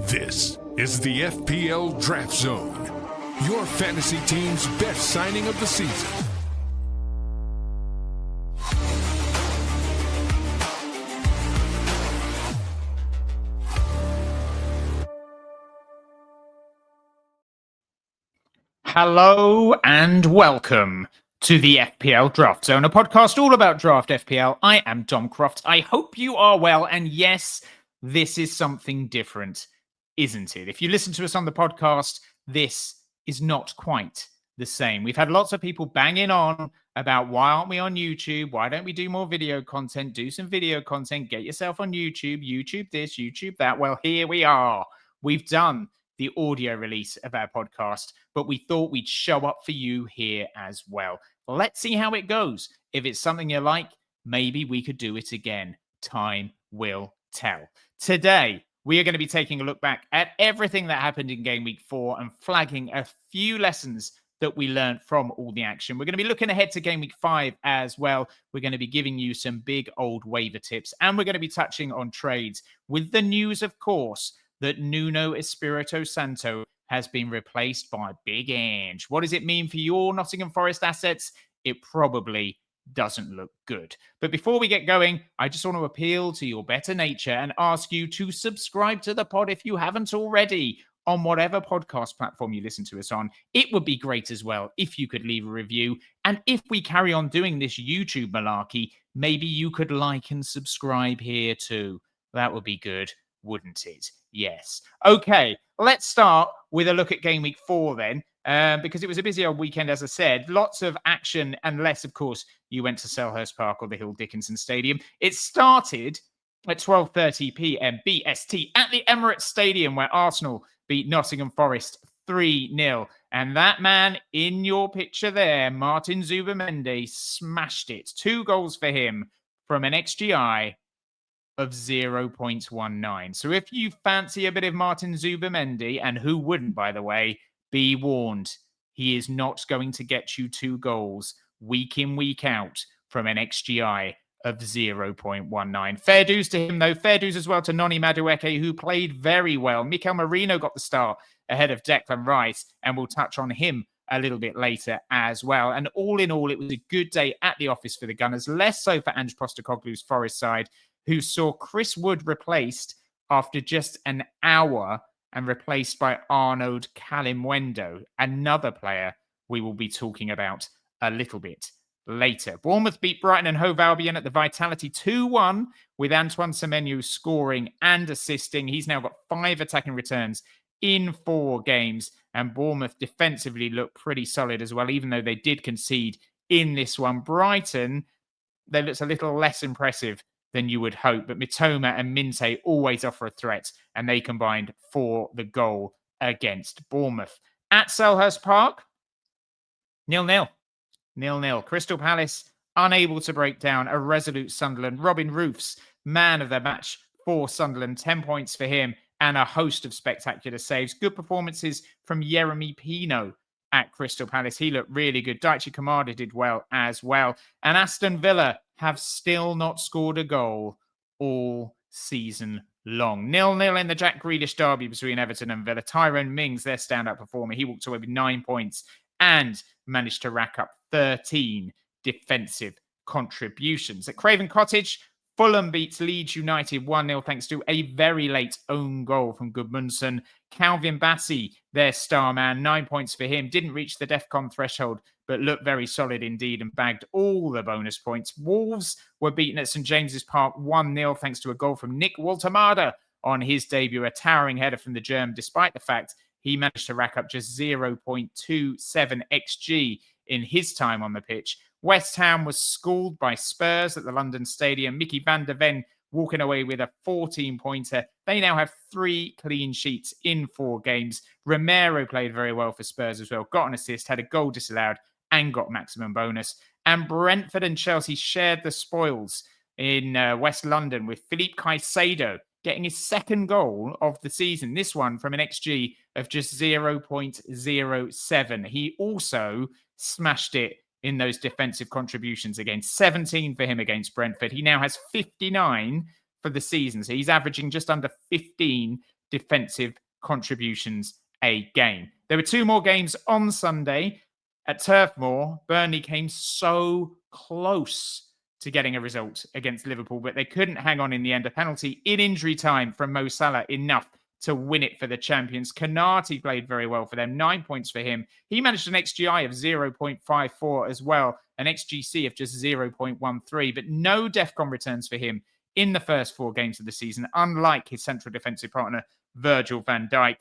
This is the FPL Draft Zone, your fantasy team's best signing of the season. Hello and welcome to the FPL Draft Zone, a podcast all about draft FPL. I am Dom Croft. I hope you are well. And yes, this is something different, isn't it? If you listen to us on the podcast, this is not quite the same. We've had lots of people banging on about why aren't we on YouTube? Why don't we do more video content? Do some video content. Get yourself on YouTube. YouTube this, YouTube that. Well, here we are. We've done the audio release of our podcast, but we thought we'd show up for you here as well. Let's see how it goes. If it's something you like, maybe we could do it again. Time will tell. Today, we are going to be taking a look back at everything that happened in Game Week 4 and flagging a few lessons that we learned from all the action. We're going to be looking ahead to Game Week 5 as well. We're going to be giving you some big old waiver tips, and we're going to be touching on trades with the news, of course, that Nuno Espirito Santo has been replaced by Big Ange. What does it mean for your Nottingham Forest assets? It probably doesn't look good. But before we get going, I just want to appeal to your better nature and ask you to subscribe to the pod if you haven't already on whatever podcast platform you listen to us on. It would be great as well if you could leave a review. And if we carry on doing this YouTube malarkey, maybe you could like and subscribe here too. That would be good, wouldn't it? Yes. Okay, let's start with a look at Game Week 4 then, because it was a busy old weekend, as I said. Lots of action, unless, of course, you went to Selhurst Park or the Hill Dickinson Stadium. It started at 12:30 p.m. BST at the Emirates Stadium, where Arsenal beat Nottingham Forest 3-0. And that man in your picture there, Martin Zubimendi, smashed it. 2 goals for him from an XGI of 0.19. So if you fancy a bit of Martin Zubimendi, and who wouldn't, by the way, be warned, he is not going to get you 2 goals week in, week out from an XGI of 0.19. Fair dues to him, though. Fair dues as well to Noni Madueke, who played very well. Mikel Merino got the start ahead of Declan Rice, and we'll touch on him a little bit later as well. And all in all, it was a good day at the office for the Gunners, less so for Ange Postecoglou's Forest side, who saw Chris Wood replaced after just an hour and replaced by Arnaud Kalimwendo, another player we will be talking about a little bit later. Bournemouth beat Brighton and Hove Albion at the Vitality 2-1 with Antoine Semenyo scoring and assisting. He's now got 5 attacking returns in 4 games, and Bournemouth defensively look pretty solid as well, even though they did concede in this one. Brighton, they looked a little less impressive than you would hope, but Mitoma and Minte always offer a threat, and they combined for the goal against Bournemouth. At Selhurst Park, 0-0. 0-0. Crystal Palace unable to break down a resolute Sunderland. Robin Roofs, man of the match for Sunderland, 10 points for him and a host of spectacular saves. Good performances from Jeremy Pino at Crystal Palace. He looked really good. Daichi Kamada did well as well. And Aston Villa have still not scored a goal all season long. 0-0 in the Jack Grealish derby between Everton and Villa. Tyrone Mings, their standout performer, he walked away with 9 points and managed to rack up 13 defensive contributions. At Craven Cottage, Fulham beats Leeds United 1-0 thanks to a very late own goal from Gudmundsson. Calvin Bassey, their star man, 9 points for him. Didn't reach the DEFCON threshold, but looked very solid indeed and bagged all the bonus points. Wolves were beaten at St James's Park 1-0 thanks to a goal from Nick Waltemada on his debut, a towering header from the Germ, despite the fact he managed to rack up just 0.27 XG in his time on the pitch. West Ham was schooled by Spurs at the London Stadium. Mickey van der Ven walking away with a 14-pointer. They now have 3 clean sheets in 4 games. Romero played very well for Spurs as well. Got an assist, had a goal disallowed, and got maximum bonus. And Brentford and Chelsea shared the spoils in West London with Philippe Caicedo getting his 2nd goal of the season. This one from an XG of just 0.07. He also smashed it in those defensive contributions again. 17 for him against Brentford. He now has 59 for the season. So he's averaging just under 15 defensive contributions a game. There were 2 more games on Sunday at Turf Moor. Burnley came so close to getting a result against Liverpool, but they couldn't hang on in the end. A penalty in injury time from Mo Salah, enough to win it for the champions. Kanati played very well for them, 9 points for him. He managed an XGI of 0.54 as well, an XGC of just 0.13, but no DEFCON returns for him in the first 4 games of the season, unlike his central defensive partner, Virgil van Dijk.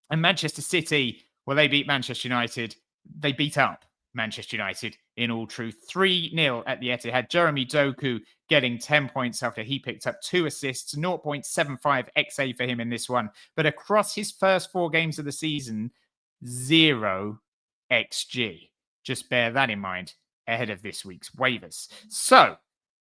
And Manchester City, well, they beat Manchester United. They beat up Manchester United, in all truth. 3-0 at the Etihad. Jeremy Doku getting 10 points after he picked up 2 assists, 0.75 XA for him in this one. But across his first 4 games of the season, 0 XG. Just bear that in mind ahead of this week's waivers. So,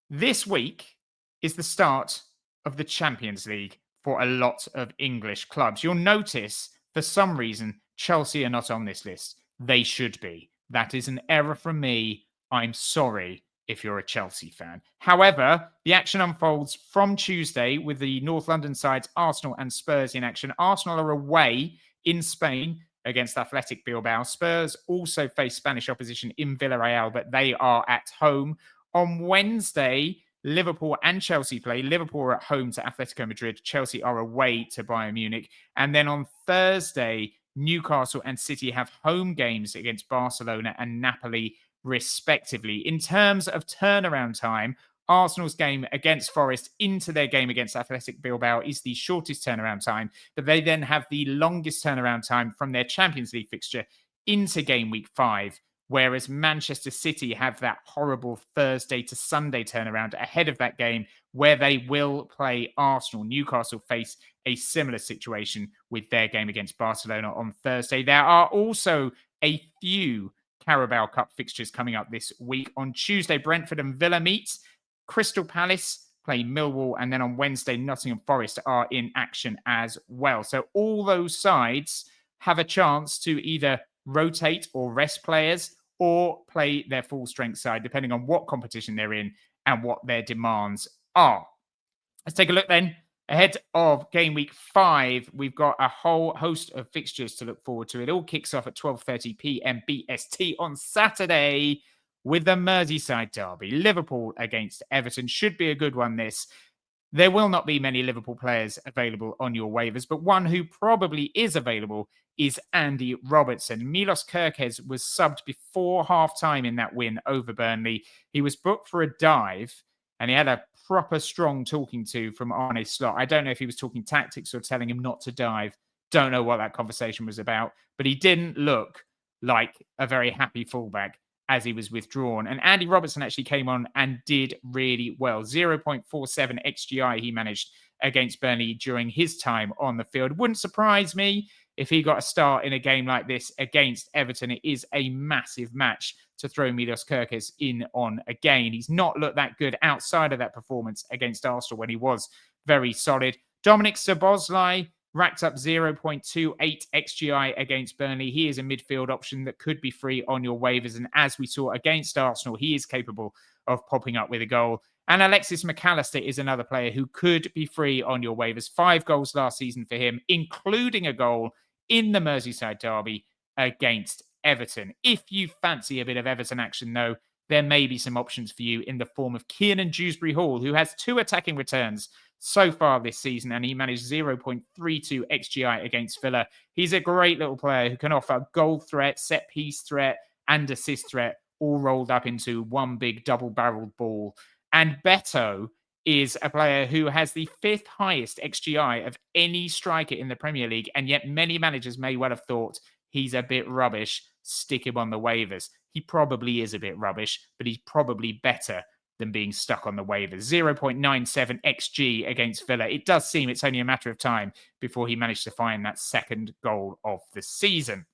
this week is the start of the Champions League for a lot of English clubs. You'll notice, for some reason, Chelsea are not on this list. They should be. That is an error from me. I'm sorry if you're a Chelsea fan. However, the action unfolds from Tuesday with the North London sides Arsenal and Spurs in action. Arsenal are away in Spain against Athletic Bilbao. Spurs also face Spanish opposition in Villarreal, but they are at home. On Wednesday, Liverpool and Chelsea play. Liverpool are at home to Atletico Madrid. Chelsea are away to Bayern Munich. And then on Thursday, Newcastle and City have home games against Barcelona and Napoli, respectively. In terms of turnaround time, Arsenal's game against Forest into their game against Athletic Bilbao is the shortest turnaround time, but they then have the longest turnaround time from their Champions League fixture into game week 5, whereas Manchester City have that horrible Thursday to Sunday turnaround ahead of that game where they will play Arsenal. Newcastle face a similar situation with their game against Barcelona on Thursday. There are also a few Carabao Cup fixtures coming up this week. On Tuesday, Brentford and Villa meet. Crystal Palace play Millwall. And then on Wednesday, Nottingham Forest are in action as well. So all those sides have a chance to either rotate or rest players or play their full strength side, depending on what competition they're in and what their demands are. Let's take a look then. Ahead of game week 5, we've got a whole host of fixtures to look forward to. It all kicks off at 12:30 p.m. BST on Saturday with the Merseyside derby. Liverpool against Everton should be a good one, this. There will not be many Liverpool players available on your waivers, but one who probably is available is Andy Robertson. Milos Kerkez was subbed before half-time in that win over Burnley. He was booked for a dive, and he had a proper strong talking to from Arne Slot. I don't know if he was talking tactics or telling him not to dive. Don't know what that conversation was about, but he didn't look like a very happy fullback as he was withdrawn. And Andy Robertson actually came on and did really well. 0.47 XGI he managed against Burnley during his time on the field. Wouldn't surprise me if he got a start in a game like this against Everton. It is a massive match to throw Milos Kerkez in on again. He's not looked that good outside of that performance against Arsenal when he was very solid. Dominic Szoboszlai racked up 0.28 XGI against Burnley. He is a midfield option that could be free on your waivers. And as we saw against Arsenal, he is capable of popping up with a goal. And Alexis McAllister is another player who could be free on your waivers. 5 goals last season for him, including a goal in the Merseyside derby against Everton. If you fancy a bit of Everton action, though, there may be some options for you in the form of Kiernan Dewsbury-Hall, who has 2 attacking returns so far this season, and he managed 0.32 XGI against Villa. He's a great little player who can offer goal threat, set-piece threat, and assist threat, all rolled up into one big double-barreled ball. And Beto is a player who has the 5th highest XGI of any striker in the Premier League, and yet many managers may well have thought he's a bit rubbish, stick him on the waivers. He probably is a bit rubbish, but he's probably better than being stuck on the waivers. 0.97 XG against Villa. It does seem it's only a matter of time before he managed to find that second goal of the season.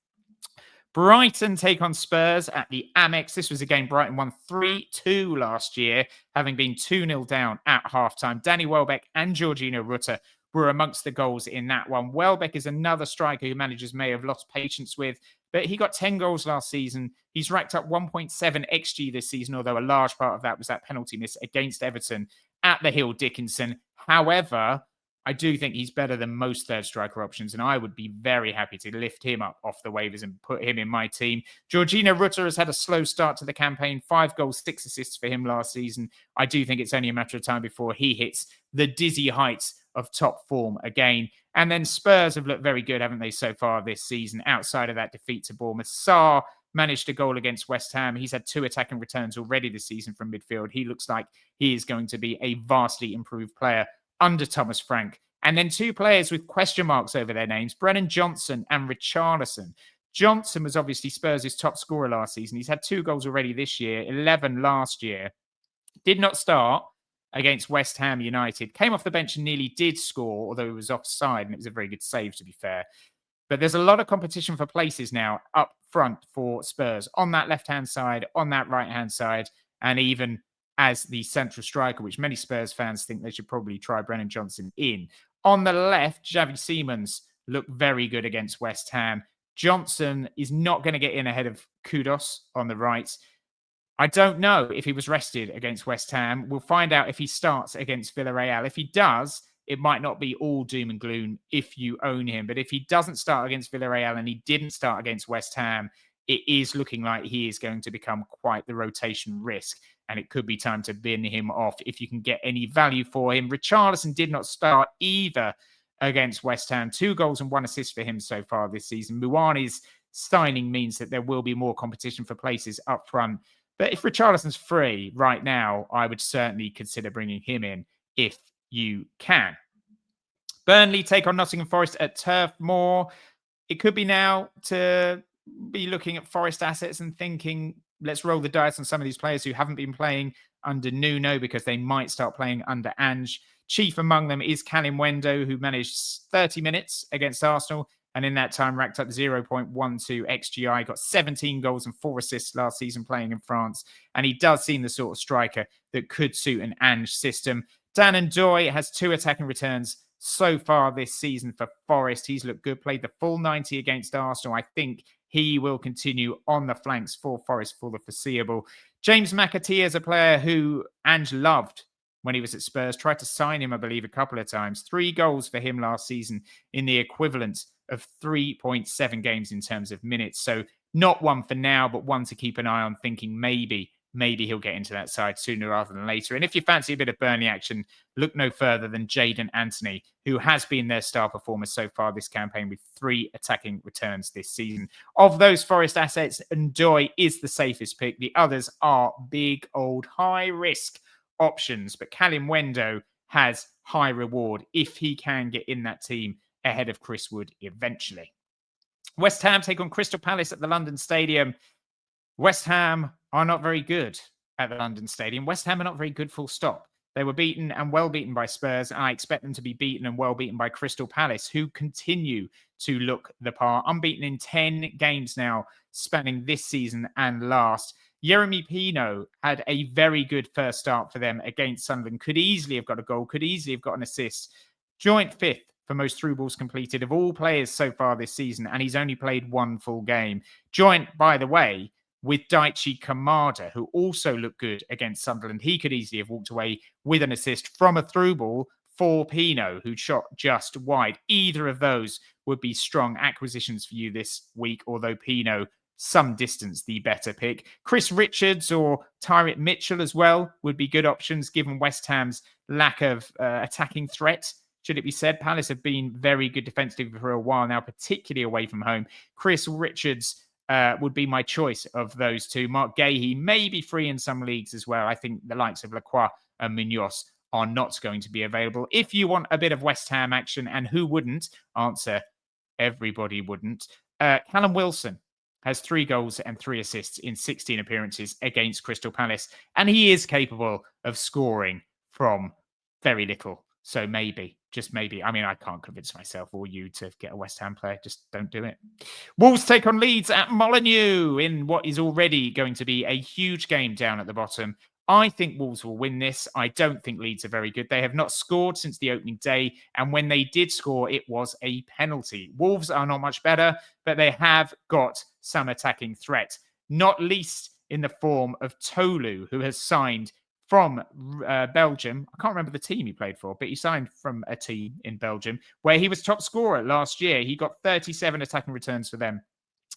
Brighton take on Spurs at the Amex. This was a game Brighton won 3-2 last year, having been 2-0 down at halftime. Danny Welbeck and Georgino Rutter were amongst the goals in that one. Welbeck is another striker who managers may have lost patience with, but he got 10 goals last season. He's racked up 1.7 XG this season, although a large part of that was that penalty miss against Everton at the Hill Dickinson. However, I do think he's better than most third striker options, and I would be very happy to lift him up off the waivers and put him in my team. Georgino Rutter has had a slow start to the campaign, 5 goals, 6 assists for him last season. I do think it's only a matter of time before he hits the dizzy heights of top form again. And then Spurs have looked very good, haven't they, so far this season, outside of that defeat to Bournemouth. Sarr managed a goal against West Ham. He's had 2 attacking returns already this season from midfield. He looks like he is going to be a vastly improved player under Thomas Frank. And then 2 players with question marks over their names, Brennan Johnson and Richarlison. Johnson was obviously Spurs' top scorer last season. He's had 2 goals already this year, 11 last year. Did not start against West Ham United. Came off the bench and nearly did score, although he was offside, and it was a very good save, to be fair. But there's a lot of competition for places now up front for Spurs, on that left-hand side, on that right-hand side, and even as the central striker, which many Spurs fans think they should probably try Brennan Johnson in. On the left, Xavi Simons looked very good against West Ham. Johnson is not going to get in ahead of Kudos on the right. I don't know if he was rested against West Ham. We'll find out if he starts against Villarreal. If he does, it might not be all doom and gloom if you own him. But if he doesn't start against Villarreal and he didn't start against West Ham, it is looking like he is going to become quite the rotation risk. And it could be time to bin him off if you can get any value for him. Richarlison did not start either against West Ham. 2 goals and 1 assist for him so far this season. Muani's signing means that there will be more competition for places up front. But if Richarlison's free right now, I would certainly consider bringing him in if you can. Burnley take on Nottingham Forest at Turf Moor. It could be now to be looking at Forest assets and thinking, let's roll the dice on some of these players who haven't been playing under Nuno because they might start playing under Ange. Chief among them is Callum Wendo, who managed 30 minutes against Arsenal and in that time racked up 0.12 XGI, got 17 goals and 4 assists last season playing in France. And he does seem the sort of striker that could suit an Ange system. Dan Ndoye has 2 attacking returns so far this season for Forest. He's looked good, played the full 90 against Arsenal. I think he will continue on the flanks for Forest for the foreseeable. James McAtee is a player who Ange loved when he was at Spurs. Tried to sign him, I believe, a couple of times. 3 goals for him last season in the equivalent of 3.7 games in terms of minutes. So not one for now, but one to keep an eye on, thinking maybe he'll get into that side sooner rather than later. And if you fancy a bit of Burnley action, look no further than Jadon Anthony, who has been their star performer so far this campaign with 3 attacking returns this season. Of those Forest assets, Ndoye is the safest pick. The others are big old high risk options, but Callum Wendo has high reward if he can get in that team ahead of Chris Wood eventually. West Ham take on Crystal Palace at the London Stadium. West Ham are not very good at the London Stadium. West Ham are not very good, full stop. They were beaten and well beaten by Spurs, and I expect them to be beaten and well beaten by Crystal Palace, who continue to look the part. Unbeaten in 10 games now, spanning this season and last. Yeremy Pino had a very good first start for them against Sunderland. Could easily have got a goal, could easily have got an assist. Joint 5th for most through balls completed of all players so far this season, and he's only played 1 full game. Joint, by the way, with Daichi Kamada, who also looked good against Sunderland. He could easily have walked away with an assist from a through ball for Pino, who shot just wide. Either of those would be strong acquisitions for you this week, although Pino, some distance, the better pick. Chris Richards or Tyrant Mitchell as well would be good options, given West Ham's lack of attacking threat. Should it be said, Palace have been very good defensively for a while now, particularly away from home. Chris Richards would be my choice of those 2. Mark Gahey may be free in some leagues as well. I think the likes of Lacroix and Munoz are not going to be available. If you want a bit of West Ham action, and who wouldn't? Answer, everybody wouldn't. Callum Wilson has 3 goals and 3 assists in 16 appearances against Crystal Palace, and he is capable of scoring from very little. So maybe, just maybe. I mean, I can't convince myself or you to get a West Ham player. Just don't do it. Wolves take on Leeds at Molineux in what is already going to be a huge game down at the bottom. I think Wolves will win this. I don't think Leeds are very good. They have not scored since the opening day, and when they did score, it was a penalty. Wolves are not much better, but they have got some attacking threat, not least in the form of Tolu, who has signed from Belgium. I can't remember the team he played for, but he signed from a team in Belgium where he was top scorer last year. He got 37 attacking returns for them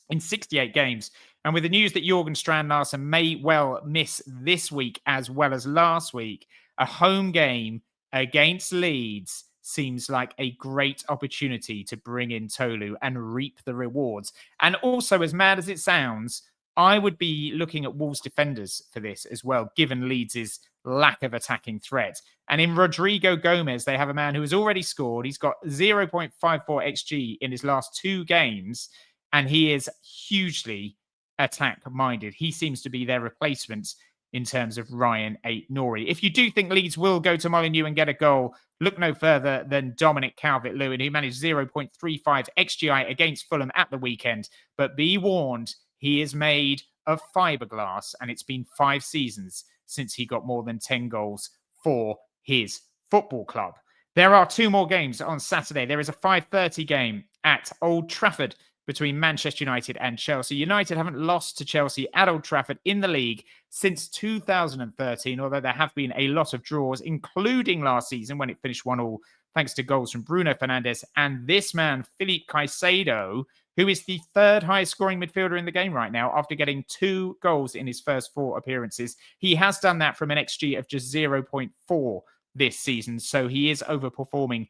in 68 games. And with the news that Jorgen Strand Larsen may well miss this week as well as last week, a home game against Leeds seems like a great opportunity to bring in Tolu and reap the rewards. And also, as mad as it sounds, I would be looking at Wolves defenders for this as well, given Leeds' lack of attacking threat. And in Rodrigo Gomez, they have a man who has already scored. He's got 0.54 XG in his last 2 games, and he is hugely attack-minded. He seems to be their replacement in terms of Ryan Ait-Nouri. If you do think Leeds will go to Molineux and get a goal, look no further than Dominic Calvert-Lewin, who managed 0.35 XGI against Fulham at the weekend. But be warned, he is made of fiberglass, and it's been 5 seasons since he got more than 10 goals for his football club. There are 2 more games on Saturday. There is a 5:30 game at Old Trafford between Manchester United and Chelsea. United haven't lost to Chelsea at Old Trafford in the league since 2013, although there have been a lot of draws, including last season when it finished 1-1, thanks to goals from Bruno Fernandes and this man, Philippe Caicedo, who is the 3rd highest scoring midfielder in the game right now after getting 2 goals in his first 4 appearances. He has done that from an XG of just 0.4 this season, so he is overperforming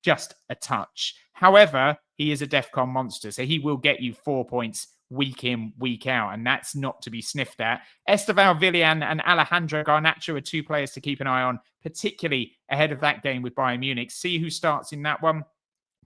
just a touch. However, he is a DEFCON monster, so he will get you 4 points week in, week out, and that's not to be sniffed at. Esteval Villian and Alejandro Garnacho are 2 players to keep an eye on, particularly ahead of that game with Bayern Munich. See who starts in that one.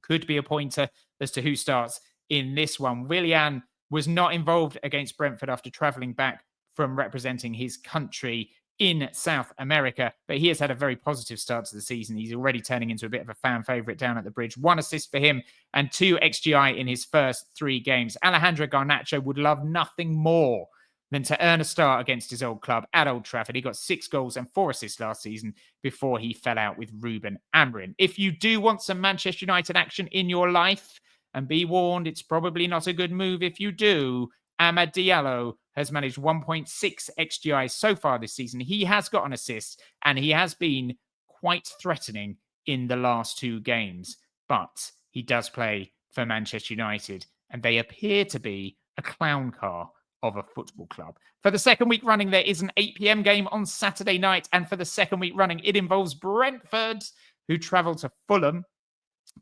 Could be a pointer as to who starts in this one. Willian was not involved against Brentford after travelling back from representing his country in South America, but he has had a very positive start to the season. He's already turning into a bit of a fan favourite down at the Bridge. 1 assist for him and 2 XGI in his first 3 games. Alejandro Garnacho would love nothing more than to earn a start against his old club at Old Trafford. He got 6 goals and 4 assists last season before he fell out with Ruben Amorim. If you do want some Manchester United action in your life, and be warned, it's probably not a good move if you do, Amad Diallo has managed 1.6 XGI so far this season. He has got an assist, and he has been quite threatening in the last 2 games. But he does play for Manchester United, and they appear to be a clown car of a football club. For the second week running, there is an 8 p.m. game on Saturday night, and for the second week running, it involves Brentford, who travel to Fulham.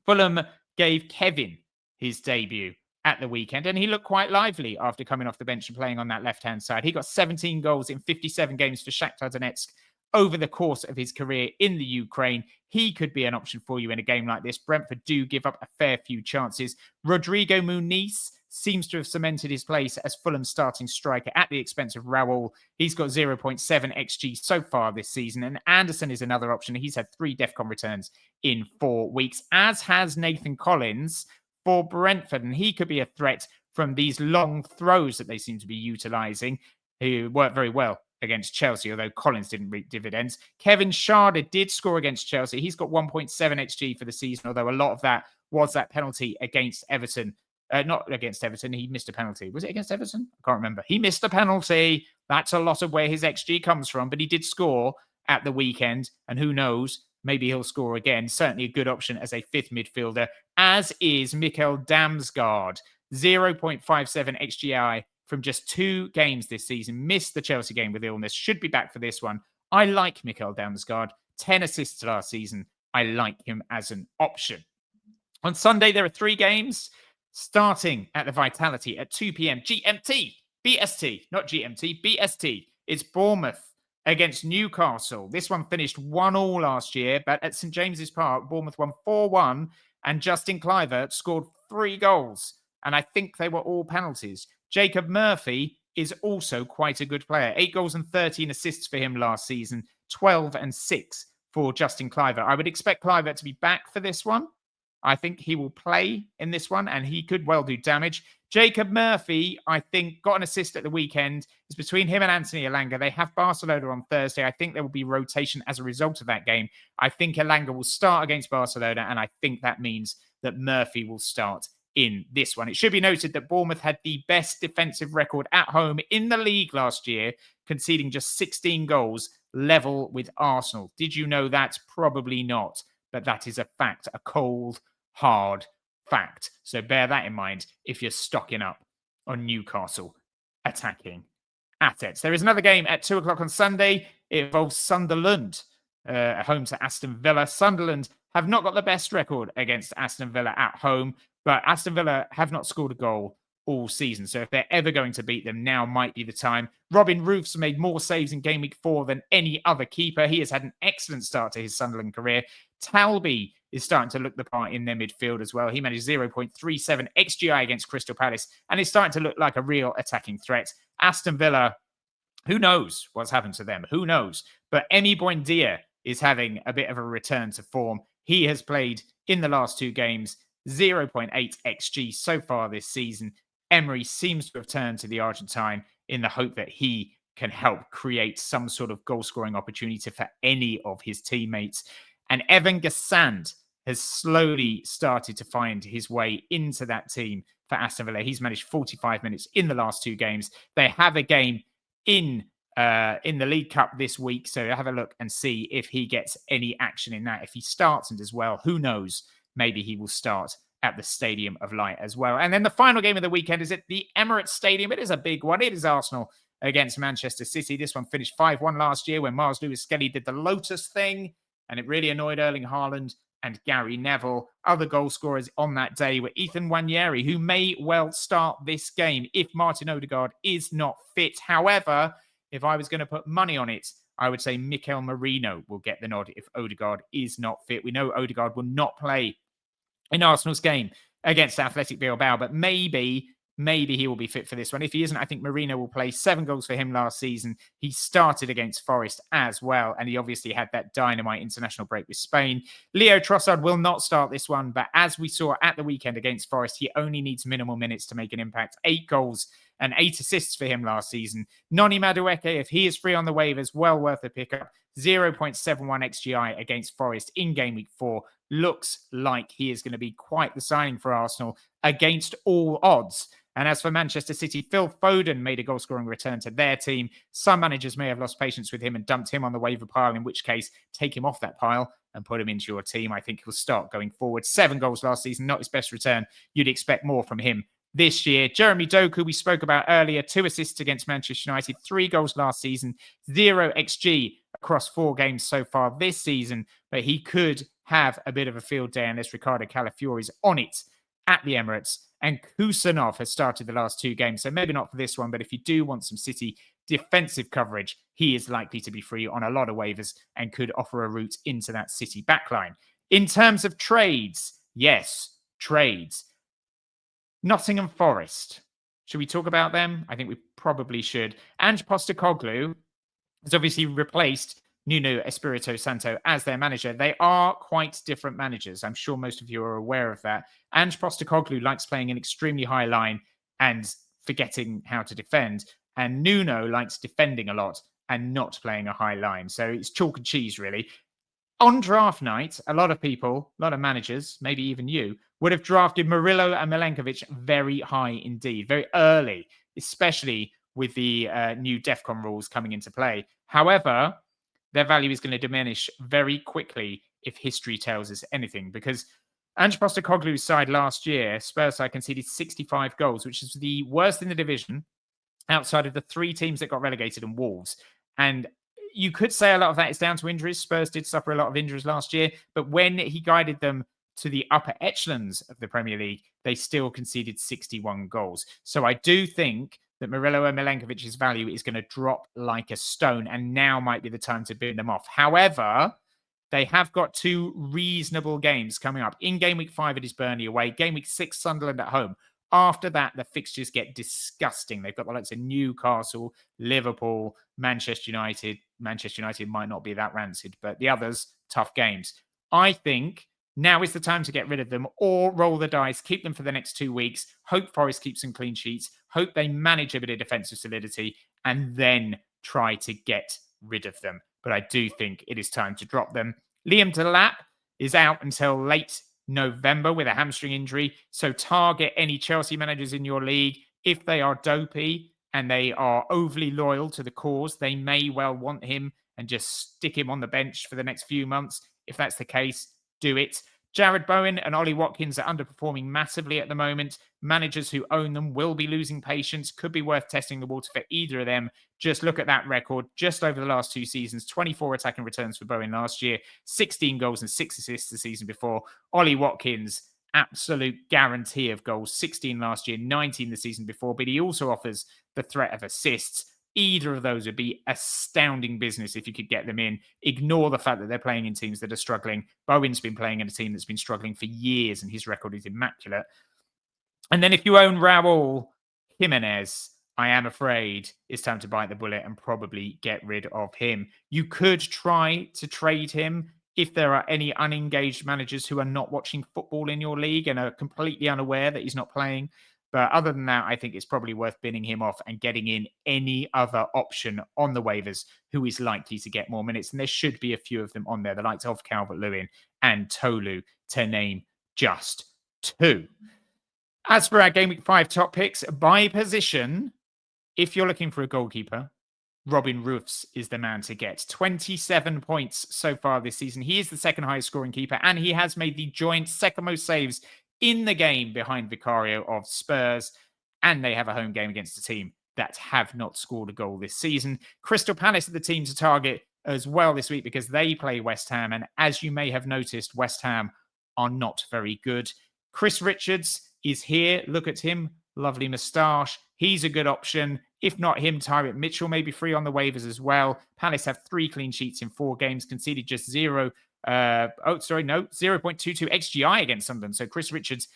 Fulham gave Kevin his debut at the weekend, and he looked quite lively after coming off the bench and playing on that left-hand side. He got 17 goals in 57 games for Shakhtar Donetsk over the course of his career in the Ukraine. He could be an option for you in a game like this. Brentford do give up a fair few chances. Rodrigo Muniz seems to have cemented his place as Fulham's starting striker at the expense of Raul. He's got 0.7 XG so far this season, and Anderson is another option. He's had 3 DEFCON returns in 4 weeks, as has Nathan Collins for Brentford, and he could be a threat from these long throws that they seem to be utilising, who worked very well against Chelsea, although Collins didn't reap dividends. Kevin Schade did score against Chelsea. He's got 1.7 XG for the season, although a lot of that was that penalty against Everton. Not against Everton, he missed a penalty. Was it against Everton? I can't remember. He missed a penalty. That's a lot of where his XG comes from, but he did score at the weekend, and who knows, maybe he'll score again. Certainly a good option as a 5th midfielder, as is Mikkel Damsgaard. 0.57 XGI from just 2 games this season. Missed the Chelsea game with illness. Should be back for this one. I like Mikkel Damsgaard. 10 assists last season. I like him as an option. On Sunday, there are 3 games starting at the Vitality at 2 p.m. GMT. BST. Not GMT. BST. It's Bournemouth against Newcastle. This one finished 1-1 last year, but at St James's Park, Bournemouth won 4-1, and Justin Kluivert scored 3 goals, and I think they were all penalties. Jacob Murphy is also quite a good player. 8 goals and 13 assists for him last season, 12 and 6 for Justin Kluivert. I would expect Kluivert to be back for this one. I think he will play in this one, and he could well do damage. Jacob Murphy, I think, got an assist at the weekend. It's between him and Anthony Elanga. They have Barcelona on Thursday. I think there will be rotation as a result of that game. I think Elanga will start against Barcelona, and I think that means that Murphy will start in this one. It should be noted that Bournemouth had the best defensive record at home in the league last year, conceding just 16 goals level with Arsenal. Did you know that? Probably not, but that is a fact, a cold, hard fact. So bear that in mind if you're stocking up on Newcastle attacking assets. There is another game at 2 o'clock on Sunday. It involves Sunderland home to Aston Villa. Sunderland have not got the best record against Aston Villa at home, but Aston Villa have not scored a goal all season. So if they're ever going to beat them, now might be the time. Robin Roofs made more saves in Game Week 4 than any other keeper. He has had an excellent start to his Sunderland career. Talby is starting to look the part in their midfield as well. He managed 0.37 XGI against Crystal Palace and is starting to look like a real attacking threat. Aston Villa, who knows what's happened to them? Who knows? But Emi Buendia is having a bit of a return to form. He has played in the last 2 games, 0.8 XG so far this season. Emery seems to have turned to the Argentine in the hope that he can help create some sort of goal-scoring opportunity for any of his teammates. And Evan Gassand has slowly started to find his way into that team for Aston Villa. He's managed 45 minutes in the last 2 games. They have a game in the League Cup this week, so have a look and see if he gets any action in that. If he starts and as well, who knows? Maybe he will start at the Stadium of Light as well. And then the final game of the weekend is at the Emirates Stadium. It is a big one. It is Arsenal against Manchester City. This one finished 5-1 last year when Mars Lewis-Skelly did the Lotus thing, and it really annoyed Erling Haaland and Gary Neville. Other goal scorers on that day were Ethan Nwaneri, who may well start this game if Martin Odegaard is not fit. However, if I was going to put money on it, I would say Mikel Merino will get the nod if Odegaard is not fit. We know Odegaard will not play in Arsenal's game against Athletic Bilbao, but maybe he will be fit for this one. If he isn't, I think Merino will play. 7 goals for him last season. He started against Forest as well, and he obviously had that dynamite international break with Spain. Leo Trossard will not start this one, but as we saw at the weekend against Forest, he only needs minimal minutes to make an impact. 8 goals and 8 assists for him last season. Noni Madueke, if he is free on the waivers, well worth a pickup. 0.71 XGI against Forest in Game Week 4. Looks like he is going to be quite the signing for Arsenal against all odds. And as for Manchester City, Phil Foden made a goal-scoring return to their team. Some managers may have lost patience with him and dumped him on the waiver pile, in which case, take him off that pile and put him into your team. I think he'll start going forward. 7 goals last season, not his best return. You'd expect more from him this year. Jeremy Doku, we spoke about earlier, 2 assists against Manchester United, 3 goals last season, 0 XG across 4 games so far this season, but he could have a bit of a field day unless Ricardo Calafiori's on it at the Emirates. And Kusanov has started the last 2 games, so maybe not for this one, but if you do want some City defensive coverage, he is likely to be free on a lot of waivers and could offer a route into that City backline. In terms of trades, yes, trades. Nottingham Forest. Should we talk about them? I think we probably should. Ange Postecoglou has obviously replaced Nuno Espirito Santo as their manager. They are quite different managers. I'm sure most of you are aware of that. Ange Postecoglou likes playing an extremely high line and forgetting how to defend. And Nuno likes defending a lot and not playing a high line. So it's chalk and cheese, really. On draft night, a lot of people, a lot of managers, maybe even you, would have drafted Murillo and Milenkovic very high indeed, very early, especially with the new DEFCON rules coming into play. However, their value is going to diminish very quickly if history tells us anything, because Ange Postecoglou's side last year, Spurs side, conceded 65 goals, which is the worst in the division outside of the 3 teams that got relegated and Wolves. And you could say a lot of that is down to injuries. Spurs did suffer a lot of injuries last year, but when he guided them to the upper echelons of the Premier League, they still conceded 61 goals. So I do think that Murillo and Milenkovic's value is going to drop like a stone, and now might be the time to bin them off. However, they have got 2 reasonable games coming up. In Game Week 5, it is Burnley away. Game Week 6, Sunderland at home. After that, the fixtures get disgusting. They've got the likes of Newcastle, Liverpool, Manchester United. Manchester United might not be that rancid, but the others, tough games. I think now is the time to get rid of them or roll the dice, keep them for the next 2 weeks, hope Forest keeps some clean sheets, hope they manage a bit of defensive solidity, and then try to get rid of them. But I do think it is time to drop them. Liam Delap is out until late November with a hamstring injury. So target any Chelsea managers in your league. If they are dopey and they are overly loyal to the cause, they may well want him and just stick him on the bench for the next few months. If that's the case, do it. Jared Bowen and Ollie Watkins are underperforming massively at the moment. Managers who own them will be losing patience. Could be worth testing the water for either of them. Just look at that record just over the last 2 seasons. 24 attacking returns for Bowen last year, 16 goals and 6 assists the season before. Ollie Watkins, absolute guarantee of goals, 16 last year, 19 the season before, but he also offers the threat of assists. Either of those would be astounding business if you could get them in. Ignore the fact that they're playing in teams that are struggling. Bowen's been playing in a team that's been struggling for years, and his record is immaculate. And then if you own Raul Jimenez, I am afraid it's time to bite the bullet and probably get rid of him. You could try to trade him if there are any unengaged managers who are not watching football in your league and are completely unaware that he's not playing. But other than that, I think it's probably worth binning him off and getting in any other option on the waivers who is likely to get more minutes. And there should be a few of them on there, the likes of Calvert-Lewin and Tolu, to name just 2. As for our Game Week 5 top picks, by position, if you're looking for a goalkeeper, Robin Roofs is the man to get. 27 points so far this season. He is the second highest scoring keeper, and he has made the joint second most saves in the game behind Vicario of Spurs, and they have a home game against a team that have not scored a goal this season. Crystal Palace are the team to target as well this week because they play West Ham, and as you may have noticed, West Ham are not very good. Chris Richards is here. Look at him. Lovely moustache. He's a good option. If not him, Tyrant Mitchell may be free on the waivers as well. Palace have 3 clean sheets in 4 games, conceded just 0.22 XGI against Sunderland. So Chris Richards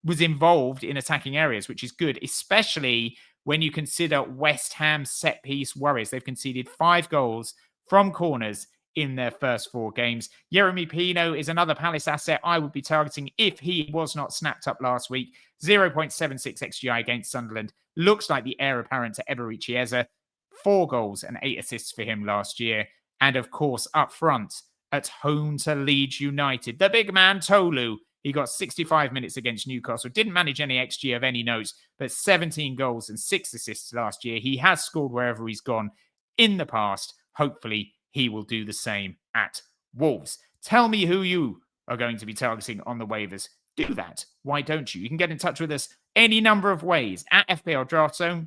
was involved in attacking areas, which is good, especially when you consider West Ham's set piece worries. They've conceded 5 goals from corners in their first 4 games. Yeremy Pino is another Palace asset I would be targeting if he was not snapped up last week. 0.76 XGI against Sunderland. Looks like the heir apparent to Eberechi Chiesa. 4 goals and 8 assists for him last year. And of course, up front, at home to Leeds United, the big man Tolu. He got 65 minutes against Newcastle. Didn't manage any XG of any note, but 17 goals and 6 assists last year. He has scored wherever he's gone in the past. Hopefully, he will do the same at Wolves. Tell me who you are going to be targeting on the waivers. Do that. Why don't you? You can get in touch with us any number of ways at FPL Draft Zone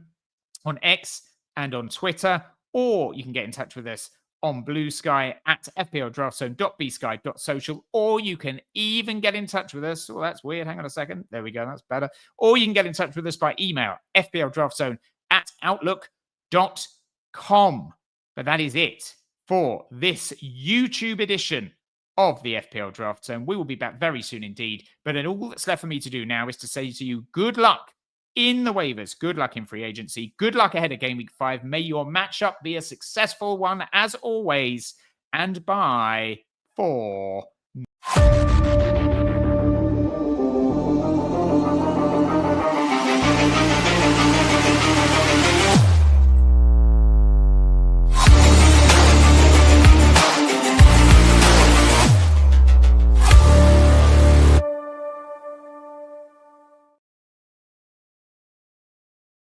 on X and on Twitter, or you can get in touch with us on Blue Sky at fpldraftzone.bsky.social, or you can even get in touch with us. Oh, that's weird. Hang on a second. There we go. That's better. Or you can get in touch with us by email, fpldraftzone@outlook.com. But that is it for this YouTube edition of the FPL Draft Zone. We will be back very soon indeed. But then all that's left for me to do now is to say to you, good luck in the waivers. Good luck in free agency. Good luck ahead of Game Week 5. May your matchup be a successful one as always. And bye for